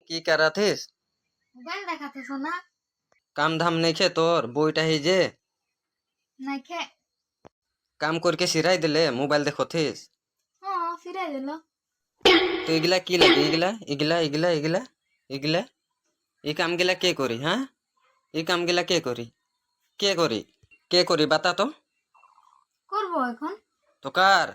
কি করাথিস? মোবাইল দেখাতে সোনা কাম ধাম নেই খে তোর বইটা হি যে নাইখে। কাম করকে সিরাই দিলে মোবাইল দেখথিস। হ্যাঁ ফিরাই দিল। তো এগুলা কি লাগে? এগুলা এগুলা এগুলা এগুলা এগুলা এই কাম গিলা কে করি? হ্যাঁ, এই কাম গিলা কে করি? কে করি? কে করি বাতা তো। করবো এখন। তো কার?